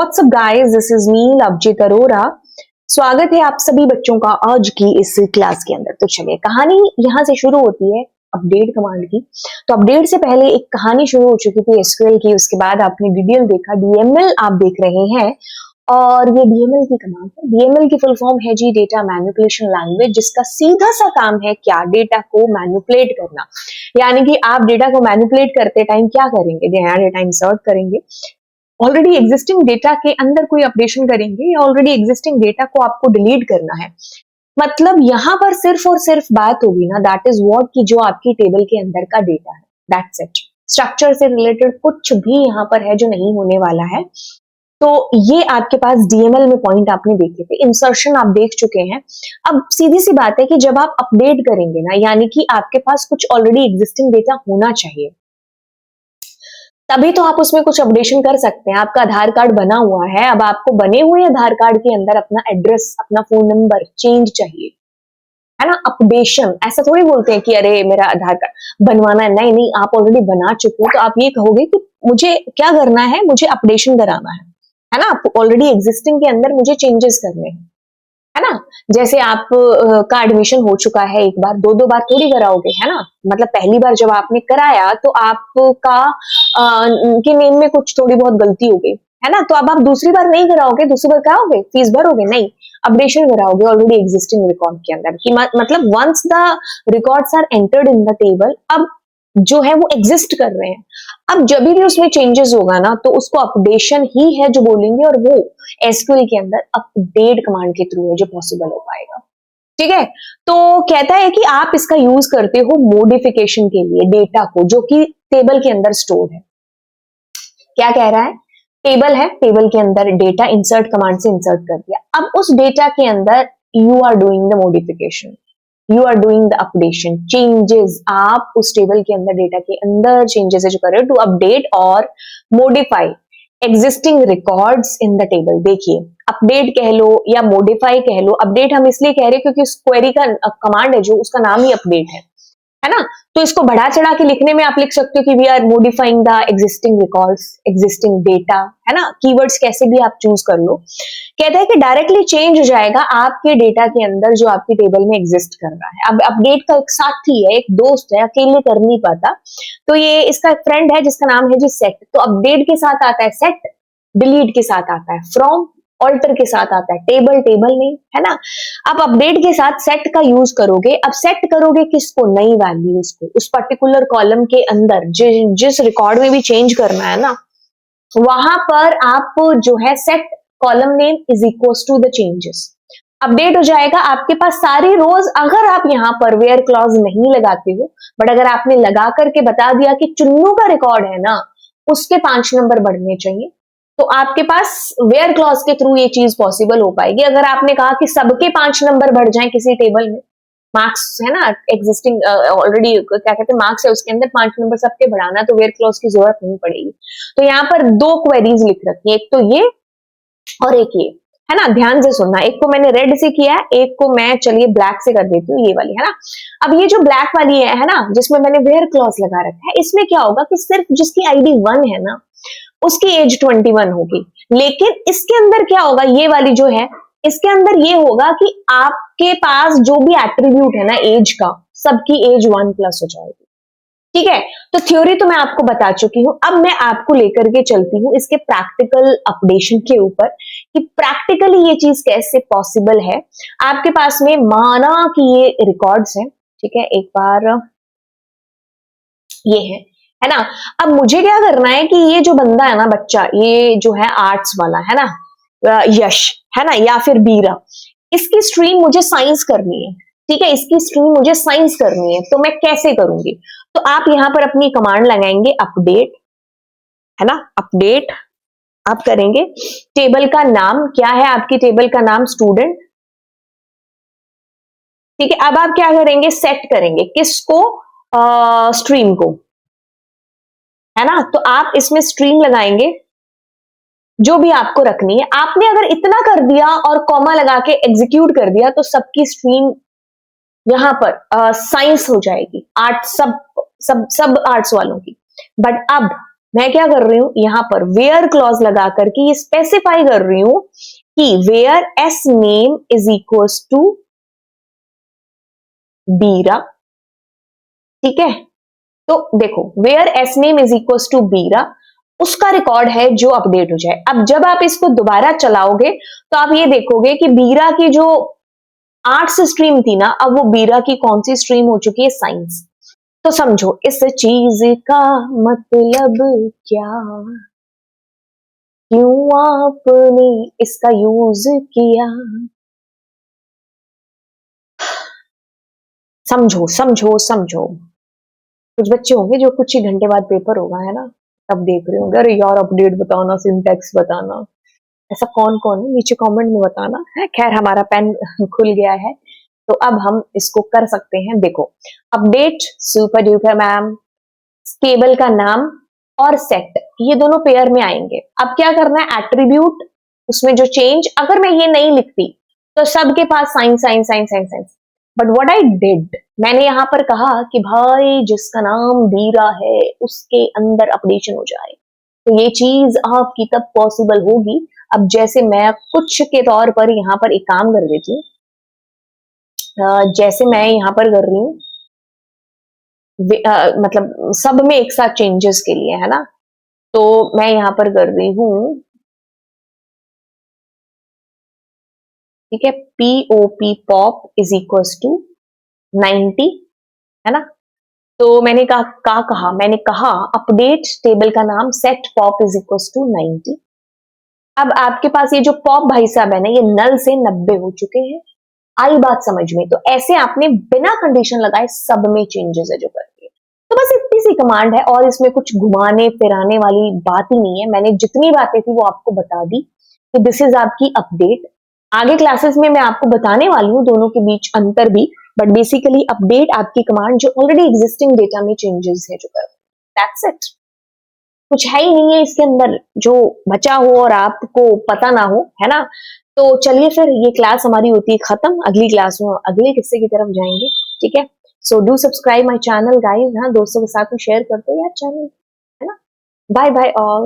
WhatsApp guys, this is me Lovejeet Arora. स्वागत है आप सभी बच्चों का आज की इस क्लास के अंदर। तो चलिए, कहानी यहाँ से शुरू होती है अपडेट कमांड की। तो अपडेट से पहले एक कहानी शुरू हो चुकी थी एसक्यूएल की, उसके बाद आपने डीडीएल देखा, डीएमएल आप देख रहे हैं। और ये डीएमएल की कमांड है। डीएमएल की फुल फॉर्म है जी डेटा मैनिपुलेशन लैंग्वेज, जिसका सीधा सा काम है क्या, डेटा को मैनिपुलेट करना। यानी कि आप डेटा को मैनिपुलेट करते टाइम क्या करेंगे, डेटा इंसर्ट करेंगे, ऑलरेडी एग्जिस्टिंग डेटा के अंदर कोई अपडेशन करेंगे या ऑलरेडी एग्जिस्टिंग डेटा को आपको डिलीट करना है। मतलब यहां पर सिर्फ और सिर्फ बात होगी ना, दैट इज व्हाट, की जो आपकी टेबल के अंदर का डेटा है, दैट्स इट। स्ट्रक्चर से रिलेटेड कुछ भी यहां पर है जो नहीं होने वाला है। तो ये आपके पास डीएमएल में पॉइंट आपने देखे थे, इंसर्शन आप देख चुके हैं। अब सीधी सी बात है कि जब आप अपडेट करेंगे ना, यानी कि आपके पास कुछ ऑलरेडी एग्जिस्टिंग डेटा होना चाहिए, तभी तो आप उसमें कुछ अपडेशन कर सकते हैं। आपका आधार कार्ड बना हुआ है, अब आपको बने हुए आधार कार्ड के अंदर अपना एड्रेस, अपना फोन नंबर चेंज चाहिए, है ना। अपडेशन ऐसा थोड़ी बोलते हैं कि अरे मेरा आधार कार्ड बनवाना है, नहीं नहीं, आप ऑलरेडी बना चुके हो तो आप ये कहोगे कि मुझे क्या करना है, मुझे अपडेशन कराना है ना। ऑलरेडी एग्जिस्टिंग के अंदर मुझे चेंजेस करने हैं, है ना। जैसे आप का एडमिशन हो चुका है एक बार, दो बार थोड़ी कराओगे, है ना। मतलब पहली बार जब आपने कराया तो आपका के नेम में कुछ थोड़ी बहुत गलती हो गई, है ना। तो अब आप दूसरी बार नहीं कराओगे, दूसरी बार कराओगे, फीस भरोगे नहीं, अपडेशन कराओगे ऑलरेडी एग्जिस्टिंग रिकॉर्ड के अंदर कि मतलब once the records are entered in the table, अब जो है वो एग्जिस्ट कर रहे हैं। अब जब भी उसमें चेंजेस होगा ना, तो उसको अपडेशन ही है जो बोलेंगे, और वो एसक्यूएल के अंदर अपडेट कमांड के थ्रू है जो पॉसिबल हो पाएगा। ठीक है, तो कहता है कि आप इसका यूज करते हो मॉडिफिकेशन के लिए डेटा को, जो कि टेबल के अंदर स्टोर है। क्या कह रहा है, टेबल है, टेबल के अंदर डेटा इंसर्ट कमांड से इंसर्ट कर दिया। अब उस डेटा के अंदर you are doing the modification, you are doing the updation, changes. आप उस टेबल के अंदर डेटा के अंदर चेंजेस जो कर रहे हो टू अपडेट और modify existing records in the table. देखिए, अपडेट कह लो या मॉडिफाई कह लो, अपडेट हम इसलिए कह रहे हैं क्योंकि उस क्वेरी का कमांड है जो, उसका नाम ही अपडेट है ना। तो इसको बढ़ा चढ़ा के लिखने में आप लिख सकते हो कि we are modifying the existing records, existing data, है ना। कीवर्ड्स कैसे भी आप चूज कर लो। कहता है कि डायरेक्टली चेंज हो जाएगा आपके डेटा के अंदर जो आपकी टेबल में एग्जिस्ट कर रहा है। अब अपडेट का एक साथी है, एक दोस्त है, अकेले कर नहीं पाता, तो ये इसका एक फ्रेंड है जिसका नाम है जी सेट। तो अपडेट के साथ आता है सेट, डिलीट के साथ आता है फ्रॉम, ऑल्टर के साथ आता है टेबल, टेबल नेम, है ना। अब अपडेट के साथ सेट का यूज करोगे। अब सेट करोगे किसको, नई वैल्यूज को, उस पर्टिकुलर कॉलम के अंदर जिस रिकॉर्ड में भी चेंज करना है ना, वहां पर आप जो है set column name is equal to the changes. Update हो जाएगा आपके पास सारी रोज। अगर आप यहाँ पर वेयर क्लॉज नहीं लगाते हो, बट अगर आपने लगा करके बता दिया कि चुन्नू का रिकॉर्ड है ना, उसके 5 नंबर बढ़ने चाहिए, तो आपके पास वेयर क्लॉज के थ्रू ये चीज पॉसिबल हो पाएगी। अगर आपने कहा कि सबके 5 नंबर बढ़ जाएं किसी टेबल में, मार्क्स है ना, एग्जिस्टिंग ऑलरेडी क्या कहते हैं मार्क्स है, उसके अंदर 5 नंबर सबके बढ़ाना, तो वेयर क्लॉज की जरूरत नहीं पड़ेगी। तो यहाँ पर 2 क्वेरीज लिख रखी है, एक तो ये और एक ये, है ना। ध्यान से सुनना, एक को मैंने रेड से किया है, एक को मैं चलिए ब्लैक से कर देती हूँ, ये वाली, है ना। अब ये जो ब्लैक वाली है ना, जिसमें मैंने वेयर क्लॉज लगा रखा है, इसमें क्या होगा कि सिर्फ जिसकी आईडी 1 है ना, उसकी एज 21 होगी। लेकिन इसके अंदर क्या होगा, ये वाली जो है, इसके अंदर ये होगा कि आपके पास जो भी एट्रीब्यूट है ना एज का, सबकी एज 1+ हो जाएगी। ठीक है, तो थ्योरी तो मैं आपको बता चुकी हूं। अब मैं आपको लेकर के चलती हूं इसके प्रैक्टिकल अपडेशन के ऊपर, कि प्रैक्टिकली ये चीज कैसे पॉसिबल है। आपके पास में माना कि ये रिकॉर्ड्स हैं, ठीक है, एक बार ये है ना। अब मुझे क्या करना है कि ये जो बंदा है ना, बच्चा, ये जो है आर्ट्स वाला, है ना, यश, है ना, या फिर बीरा, इसकी स्ट्रीम मुझे साइंस करनी है। ठीक है, इसकी स्ट्रीम मुझे साइंस करनी है, तो मैं कैसे करूंगी। तो आप यहां पर अपनी कमांड लगाएंगे अपडेट, है ना, अपडेट आप करेंगे। टेबल का नाम क्या है, आपकी टेबल का नाम स्टूडेंट। ठीक है, अब आप क्या करेंगे, सेट करेंगे किसको, स्ट्रीम को, है ना। तो आप इसमें स्ट्रीम लगाएंगे जो भी आपको रखनी है। आपने अगर इतना कर दिया और कॉमा लगा के एग्जीक्यूट कर दिया, तो सबकी स्ट्रीम यहां पर साइंस हो जाएगी, आर्ट, सब आर्ट्स वालों की। बट अब मैं क्या कर रही हूं, यहां पर वेयर क्लॉज लगा करके ये स्पेसिफाई कर रही हूं कि where S name is equals to Beera. ठीक है, तो देखो where S name is equals to Beera उसका रिकॉर्ड है जो अपडेट हो जाए। अब जब आप इसको दोबारा चलाओगे तो आप ये देखोगे कि बीरा की जो आर्ट्स स्ट्रीम थी ना, अब वो बीरा की कौन सी स्ट्रीम हो चुकी है, साइंस। तो समझो इस चीज का मतलब क्या, क्यों आपने इसका यूज किया। समझो समझो समझो। कुछ बच्चे होंगे जो कुछ ही घंटे बाद पेपर होगा, है ना, तब देख रहे होंगे अरे यार अपडेट बताना, सिंटैक्स बताना। ऐसा कौन कौन है नीचे कमेंट में बताना है। खैर हमारा पेन खुल गया है तो अब हम इसको कर सकते हैं। देखो update super duper ma'am, table का नाम और सेट ये दोनों पेयर में आएंगे। अब क्या करना है, एट्रीब्यूट उसमें जो चेंज, अगर मैं ये नहीं लिखती तो सबके पास science science science science science. But what I did, मैंने यहां पर कहा कि भाई जिसका नाम बीरा है उसके अंदर अपडेशन हो जाए। तो ये चीज आपकी तब पॉसिबल होगी। अब जैसे मैं कुछ के तौर पर यहाँ पर एक काम कर देती हूँ, जैसे मैं यहाँ पर कर रही हूँ मतलब सब में एक साथ चेंजेस के लिए, है ना, तो मैं यहाँ पर कर रही हूँ, ठीक है, POP pop is equals to 90, है ना। तो मैंने कहा मैंने कहा अपडेट टेबल का नाम set pop is equals to 90। अब आपके पास ये जो पॉप भाई साहब है ना, ये नल से 90 हो चुके हैं। आई बात समझ में, तो ऐसे आपने बिना कंडीशन लगाए सब में चेंजेस है जो करके, तो बस इतनी सी कमांड है और इसमें कुछ घुमाने फिराने वाली बात ही नहीं है। मैंने जितनी बातें थी वो आपको बता दी कि दिस इज आपकी अपडेट। आगे क्लासेस में मैं आपको बताने वाली हूँ दोनों के बीच अंतर भी, बट बेसिकली अपडेट आपकी कमांड जो ऑलरेडी एग्जिस्टिंग डेटा में चेंजेस है जो कर, दैट्स इट। कुछ है ही नहीं है इसके अंदर जो बचा हो और आपको पता ना हो, है ना। तो चलिए फिर ये क्लास हमारी होती है खत्म, अगली क्लास में अगले किस्से की तरफ जाएंगे। ठीक है, so do subscribe my channel guys, हाँ दोस्तों के साथ में शेयर करते हैं यार चैनल, है ना। Bye bye all.